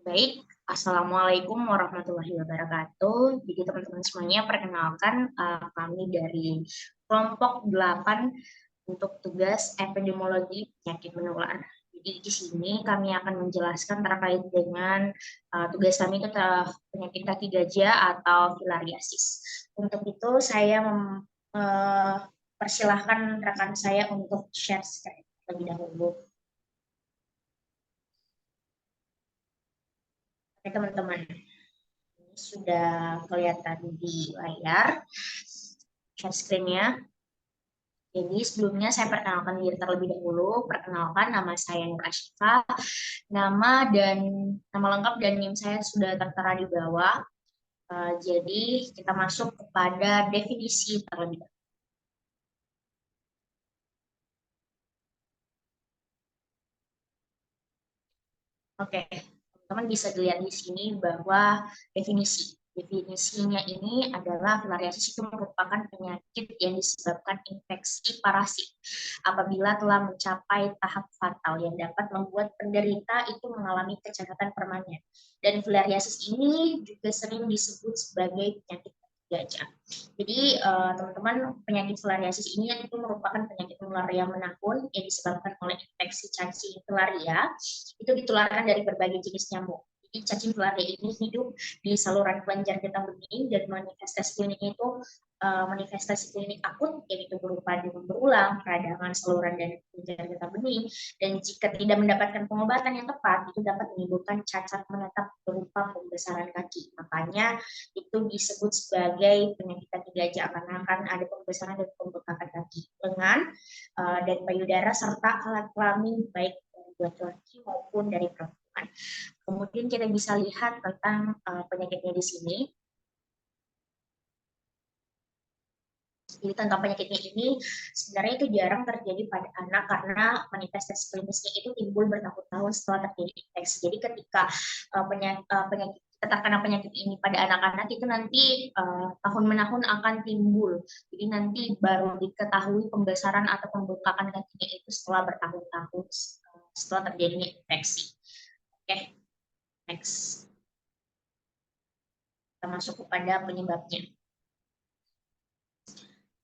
Baik, Assalamualaikum warahmatullahi wabarakatuh. Jadi teman-teman semuanya, perkenalkan kami dari kelompok 8 untuk tugas epidemiologi penyakit menular. Jadi di sini kami akan menjelaskan terkait dengan tugas kami itu penyakit kaki gajah atau filariasis. Untuk itu saya persilahkan rekan saya untuk share screen terlebih dahulu. Oke teman-teman, ini sudah kelihatan di layar share screen-nya. Jadi sebelumnya saya perkenalkan diri terlebih dahulu. Perkenalkan, nama saya Nur Ashifa. Nama lengkap dan NIM saya sudah tertera di bawah. Jadi kita masuk kepada definisi terlebih dahulu. Oke, teman-teman bisa dilihat di sini bahwa definisinya ini adalah filariasis itu merupakan penyakit yang disebabkan infeksi parasit apabila telah mencapai tahap fatal yang dapat membuat penderita itu mengalami kecacatan permanen. Dan filariasis ini juga sering disebut sebagai penyakit gajah. Jadi teman-teman, penyakit filariasis ini itu merupakan penyakit menular yang menakut yang disebabkan oleh infeksi cacing filaria itu ditularkan dari berbagai jenis nyamuk. Jadi cacing filaria ini hidup di saluran kelenjar getah bening dan manifestasi kliniknya itu manifestasi klinik akut yaitu berupa demam berulang, peradangan saluran dan kelenjar getah bening, dan jika tidak mendapatkan pengobatan yang tepat itu dapat menimbulkan cacat menetap berupa pembesaran kaki. Makanya itu disebut sebagai penyakit kaki gajah karena akan ada pembesaran dan pembengkakan kaki, lengan, dan payudara serta alat kelamin baik laki-laki maupun dari perempuan. Kemudian kita bisa lihat tentang penyakitnya di sini. Jadi tentang penyakitnya ini sebenarnya itu jarang terjadi pada anak karena manifestasi klinisnya itu timbul bertahun-tahun setelah terjadi infeksi. Jadi ketika penyakit terkena penyakit ini pada anak-anak itu nanti tahun menahun akan timbul. Jadi nanti baru diketahui pembesaran atau pembengkakan kakinya itu setelah bertahun-tahun setelah terjadinya infeksi. Oke, next. Kita masuk kepada penyebabnya.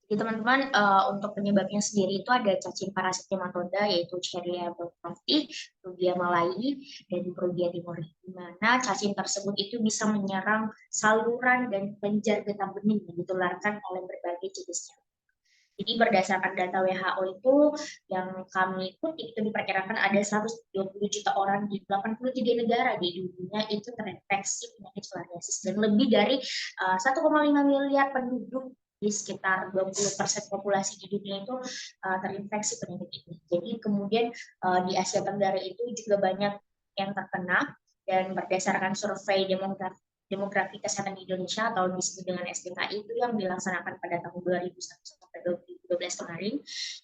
Jadi teman-teman, untuk penyebabnya sendiri itu ada cacing parasit nematoda yaitu Escherichia coli, Brugia malayi, dan Brugia timori. Di mana cacing tersebut itu bisa menyerang saluran dan kelenjar getah bening yang ditularkan oleh berbagai jenisnya. Jadi berdasarkan data WHO itu yang kami kutip itu diperkirakan ada 120 juta orang di 83 negara di dunia itu terinfeksi penyakit filariasis dan lebih dari 1,5 miliar penduduk di sekitar 20% populasi di dunia itu terinfeksi penyakit ini. Jadi kemudian di Asia Tenggara itu juga banyak yang terkena dan berdasarkan survei demografi kesehatan di Indonesia atau disebut dengan SDKI itu yang dilaksanakan pada tahun 2001 sampai 2012 kemarin,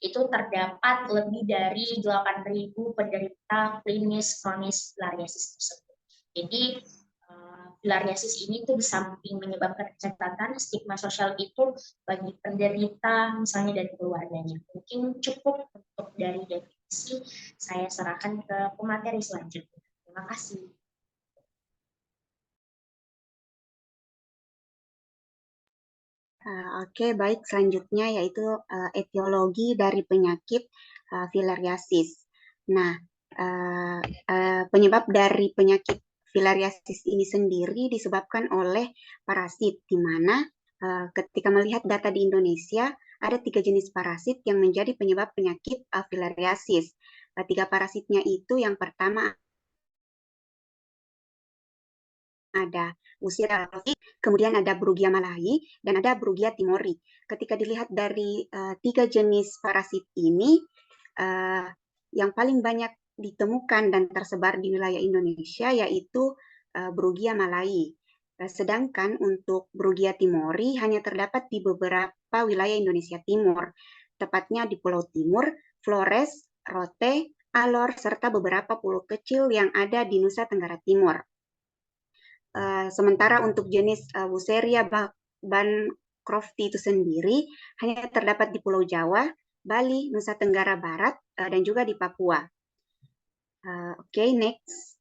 itu terdapat lebih dari 8.000 penderita klinis kronis filariasis tersebut. Jadi filariasis ini tuh di samping menyebabkan kecacatan, stigma sosial itu bagi penderita misalnya dari keluarganya. Mungkin cukup untuk dari definisi, saya serahkan ke pemateri selanjutnya. Terima kasih. Oke, baik. Selanjutnya yaitu etiologi dari penyakit filariasis. Nah, penyebab dari penyakit filariasis ini sendiri disebabkan oleh parasit, di mana ketika melihat data di Indonesia, ada 3 jenis parasit yang menjadi penyebab penyakit filariasis. 3 parasitnya itu yang pertama ada Usira rovi, kemudian ada Brugia malayi, dan ada Brugia timori. Ketika dilihat dari 3 jenis parasit ini, yang paling banyak ditemukan dan tersebar di wilayah Indonesia yaitu Brugia malayi. Sedangkan untuk Brugia timori hanya terdapat di beberapa wilayah Indonesia Timur, tepatnya di Pulau Timur, Flores, Rote, Alor, serta beberapa pulau kecil yang ada di Nusa Tenggara Timur. Sementara untuk jenis Wucheria bancrofti itu sendiri hanya terdapat di Pulau Jawa, Bali, Nusa Tenggara Barat, dan juga di Papua. Oke, next.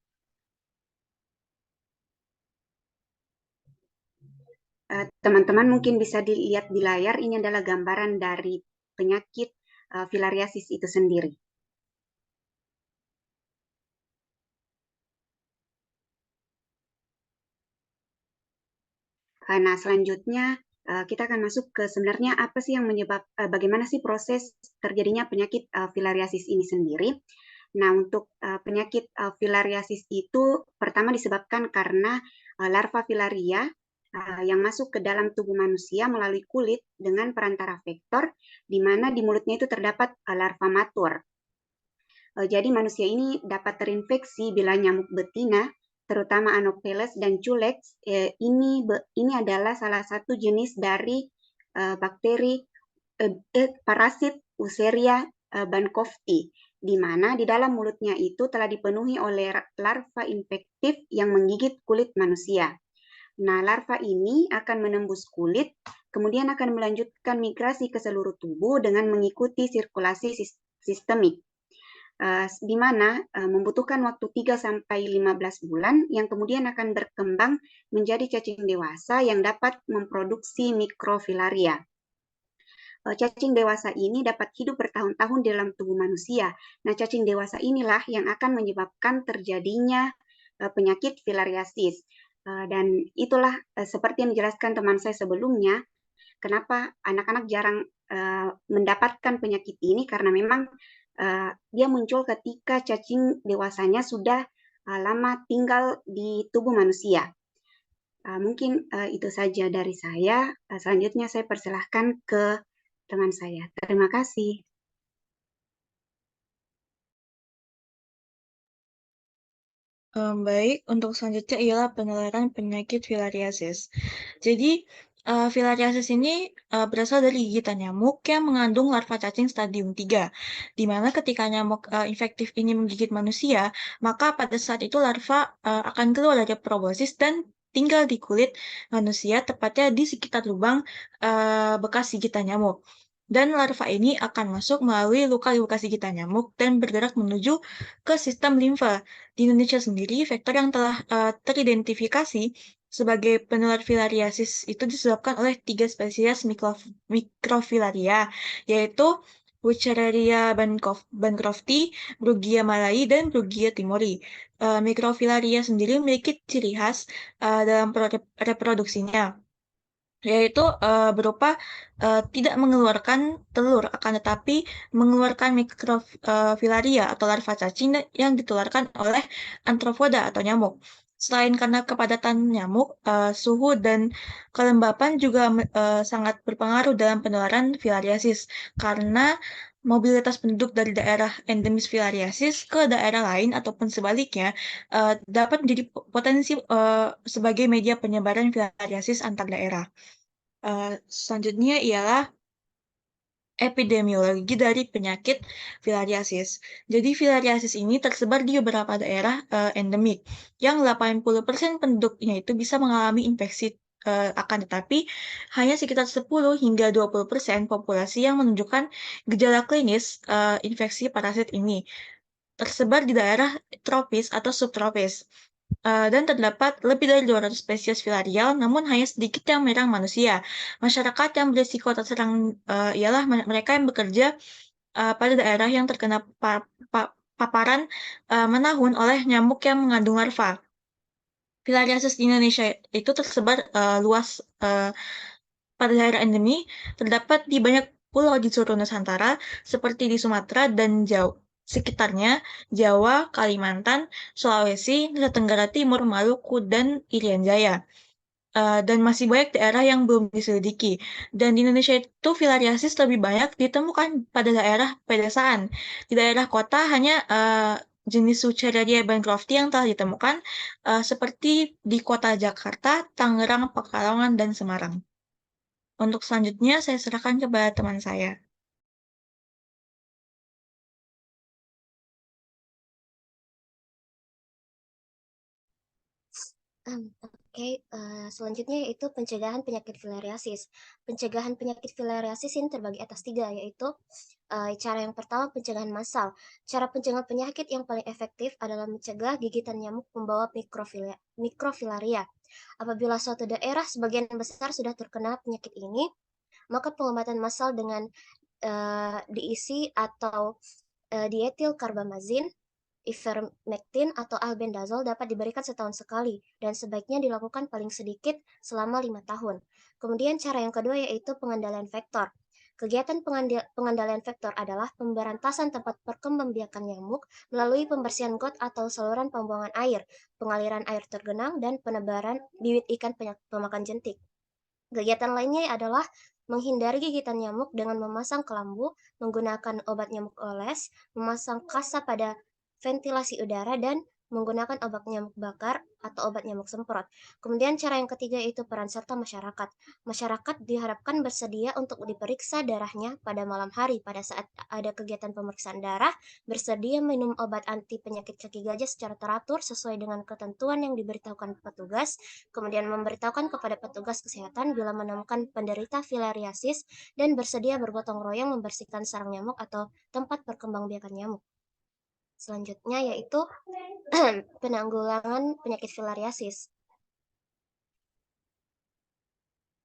Teman-teman mungkin bisa dilihat di layar, ini adalah gambaran dari penyakit filariasis itu sendiri. Nah, selanjutnya kita akan masuk ke sebenarnya apa sih yang bagaimana sih proses terjadinya penyakit filariasis ini sendiri. Nah, untuk penyakit filariasis itu pertama disebabkan karena larva filaria yang masuk ke dalam tubuh manusia melalui kulit dengan perantara vektor, di mana di mulutnya itu terdapat larva matur. Jadi manusia ini dapat terinfeksi bila nyamuk betina, terutama Anopheles dan Culex. Ini adalah salah satu jenis dari bakteri parasit Useria bancrofti, di mana di dalam mulutnya itu telah dipenuhi oleh larva infektif yang menggigit kulit manusia. Nah, larva ini akan menembus kulit, kemudian akan melanjutkan migrasi ke seluruh tubuh dengan mengikuti sirkulasi sistemik. Di mana membutuhkan waktu 3-15 bulan yang kemudian akan berkembang menjadi cacing dewasa yang dapat memproduksi mikrofilaria. Cacing dewasa ini dapat hidup bertahun-tahun dalam tubuh manusia. Nah, cacing dewasa inilah yang akan menyebabkan terjadinya penyakit filariasis. Dan itulah seperti yang dijelaskan teman saya sebelumnya, kenapa anak-anak jarang mendapatkan penyakit ini, karena memang dia muncul ketika cacing dewasanya sudah lama tinggal di tubuh manusia. Mungkin itu saja dari saya. Selanjutnya saya persilahkan ke teman saya. Terima kasih. Baik, untuk selanjutnya ialah penularan penyakit filariasis. Jadi, filariasis ini berasal dari gigitan nyamuk yang mengandung larva cacing stadium 3, di mana ketika nyamuk infektif ini menggigit manusia, maka pada saat itu larva akan keluar dari proboscis dan tinggal di kulit manusia, tepatnya di sekitar lubang bekas gigitan nyamuk. Dan larva ini akan masuk melalui luka di bekas gigitan nyamuk dan bergerak menuju ke sistem limfa. Di Indonesia sendiri, vektor yang telah teridentifikasi sebagai penular filariasis itu disebabkan oleh 3 spesies mikrofilaria, yaitu Wuchereria bancrofti, Brugia malai, dan Brugia timori. Mikrofilaria sendiri memiliki ciri khas dalam reproduksinya, yaitu berupa tidak mengeluarkan telur, akan tetapi mengeluarkan mikrofilaria atau larva cacing yang ditularkan oleh antropoda atau nyamuk. Selain karena kepadatan nyamuk, suhu dan kelembapan juga sangat berpengaruh dalam penularan filariasis, karena mobilitas penduduk dari daerah endemis filariasis ke daerah lain ataupun sebaliknya dapat menjadi potensi sebagai media penyebaran filariasis antar daerah. Selanjutnya ialah epidemiologi dari penyakit filariasis. Jadi filariasis ini tersebar di beberapa daerah endemik, yang 80% penduduknya itu bisa mengalami infeksi, akan tetapi hanya sekitar 10 hingga 20% populasi yang menunjukkan gejala klinis infeksi parasit ini. Tersebar di daerah tropis atau subtropis. Dan terdapat lebih dari 200 spesies filarial, namun hanya sedikit yang menyerang manusia. Masyarakat yang berisiko terserang ialah mereka yang bekerja pada daerah yang terkena paparan menahun oleh nyamuk yang mengandung larva. Filariasis di Indonesia itu tersebar luas pada daerah endemi, terdapat di banyak pulau di seluruh Nusantara, seperti di Sumatera dan Jawa sekitarnya, Jawa, Kalimantan, Sulawesi, Nusa Tenggara Timur, Maluku, dan Irian Jaya. Dan masih banyak daerah yang belum diselidiki. Dan di Indonesia itu filariasis lebih banyak ditemukan pada daerah pedesaan. Di daerah kota hanya jenis Wuchereria bancrofti yang telah ditemukan, seperti di kota Jakarta, Tangerang, Pekalongan, dan Semarang. Untuk selanjutnya, saya serahkan kepada teman saya. Oke, selanjutnya yaitu pencegahan penyakit filariasis. Pencegahan penyakit filariasis ini terbagi atas 3, yaitu cara yang pertama pencegahan massal. Cara pencegahan penyakit yang paling efektif adalah mencegah gigitan nyamuk pembawa mikrofilaria. Apabila suatu daerah sebagian besar sudah terkena penyakit ini, maka pengobatan massal dengan diisi atau dietil karbamazin, ivermectin atau albendazol dapat diberikan setahun sekali dan sebaiknya dilakukan paling sedikit selama 5 tahun. Kemudian cara yang kedua yaitu pengendalian vektor. Kegiatan pengendalian vektor adalah pemberantasan tempat perkembangbiakan nyamuk melalui pembersihan got atau saluran pembuangan air, pengaliran air tergenang, dan penebaran bibit ikan pemakan jentik. Kegiatan lainnya adalah menghindari gigitan nyamuk dengan memasang kelambu, menggunakan obat nyamuk oles, memasang kasa pada ventilasi udara, dan menggunakan obat nyamuk bakar atau obat nyamuk semprot. Kemudian cara yang ketiga yaitu peran serta masyarakat. Masyarakat diharapkan bersedia untuk diperiksa darahnya pada malam hari pada saat ada kegiatan pemeriksaan darah, bersedia minum obat anti penyakit kaki gajah secara teratur sesuai dengan ketentuan yang diberitahukan petugas, kemudian memberitahukan kepada petugas kesehatan bila menemukan penderita filariasis, dan bersedia bergotong royong membersihkan sarang nyamuk atau tempat perkembangbiakan nyamuk. Selanjutnya yaitu penanggulangan penyakit filariasis.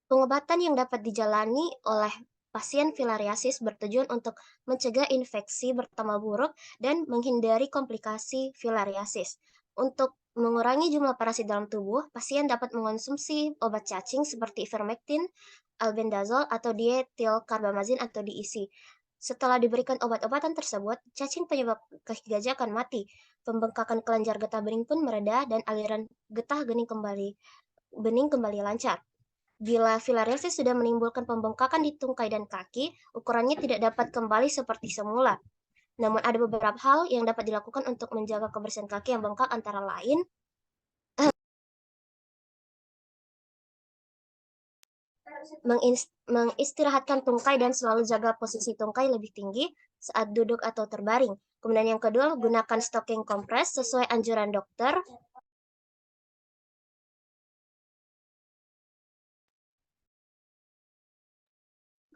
Pengobatan yang dapat dijalani oleh pasien filariasis bertujuan untuk mencegah infeksi bertambah buruk dan menghindari komplikasi filariasis. Untuk mengurangi jumlah parasit dalam tubuh, pasien dapat mengonsumsi obat cacing seperti ivermectin, albendazol, atau dietilkarbamazin atau DEC. Setelah diberikan obat-obatan tersebut, cacing penyebab kaki gajah akan mati. Pembengkakan kelenjar getah bening pun mereda dan aliran getah bening kembali lancar. Bila filariasis sudah menimbulkan pembengkakan di tungkai dan kaki, ukurannya tidak dapat kembali seperti semula. Namun ada beberapa hal yang dapat dilakukan untuk menjaga kebersihan kaki yang bengkak, antara lain mengistirahatkan tungkai dan selalu jaga posisi tungkai lebih tinggi saat duduk atau terbaring. Kemudian yang kedua, gunakan stocking kompres sesuai anjuran dokter.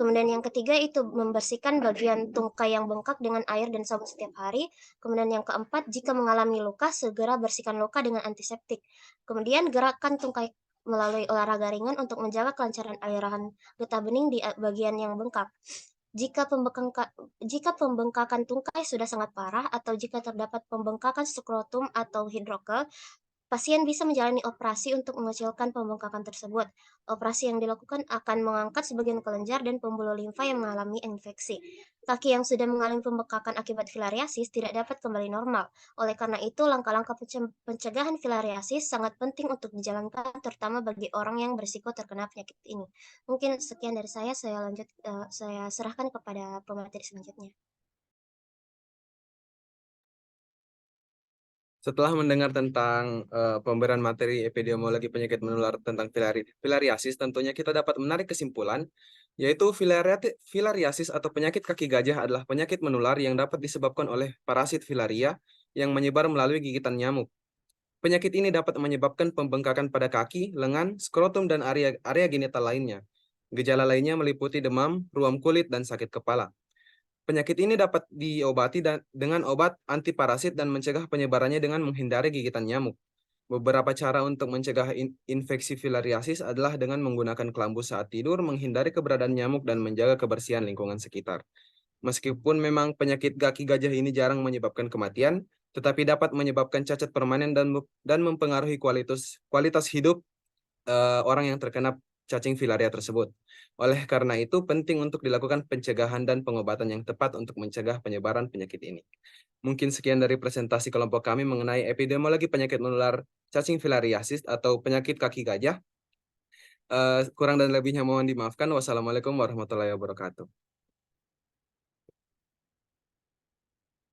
Kemudian yang ketiga itu membersihkan bagian tungkai yang bengkak dengan air dan sabun setiap hari. Kemudian yang keempat, jika mengalami luka, segera bersihkan luka dengan antiseptik. Kemudian gerakan tungkai melalui olahraga ringan untuk menjaga kelancaran aliran getah bening di bagian yang bengkak. Jika pembengkakan tungkai sudah sangat parah atau jika terdapat pembengkakan skrotum atau hidrokel, pasien bisa menjalani operasi untuk mengecilkan pembengkakan tersebut. Operasi yang dilakukan akan mengangkat sebagian kelenjar dan pembuluh limfa yang mengalami infeksi. Kaki yang sudah mengalami pembengkakan akibat filariasis tidak dapat kembali normal. Oleh karena itu, langkah-langkah pencegahan filariasis sangat penting untuk dijalankan, terutama bagi orang yang berisiko terkena penyakit ini. Mungkin sekian dari saya serahkan kepada pemateri selanjutnya. Setelah mendengar tentang pemberian materi epidemiologi penyakit menular tentang filariasis, tentunya kita dapat menarik kesimpulan, yaitu filariasis atau penyakit kaki gajah adalah penyakit menular yang dapat disebabkan oleh parasit filaria yang menyebar melalui gigitan nyamuk. Penyakit ini dapat menyebabkan pembengkakan pada kaki, lengan, skrotum, dan area genital lainnya. Gejala lainnya meliputi demam, ruam kulit, dan sakit kepala. Penyakit ini dapat diobati dengan obat antiparasit dan mencegah penyebarannya dengan menghindari gigitan nyamuk. Beberapa cara untuk mencegah infeksi filariasis adalah dengan menggunakan kelambu saat tidur, menghindari keberadaan nyamuk, dan menjaga kebersihan lingkungan sekitar. Meskipun memang penyakit kaki gajah ini jarang menyebabkan kematian, tetapi dapat menyebabkan cacat permanen dan mempengaruhi kualitas hidup orang yang terkena cacing filaria tersebut. Oleh karena itu, penting untuk dilakukan pencegahan dan pengobatan yang tepat untuk mencegah penyebaran penyakit ini. Mungkin sekian dari presentasi kelompok kami mengenai epidemiologi penyakit menular cacing filariasis atau penyakit kaki gajah. Kurang dan lebihnya mohon dimaafkan. Wassalamualaikum warahmatullahi wabarakatuh.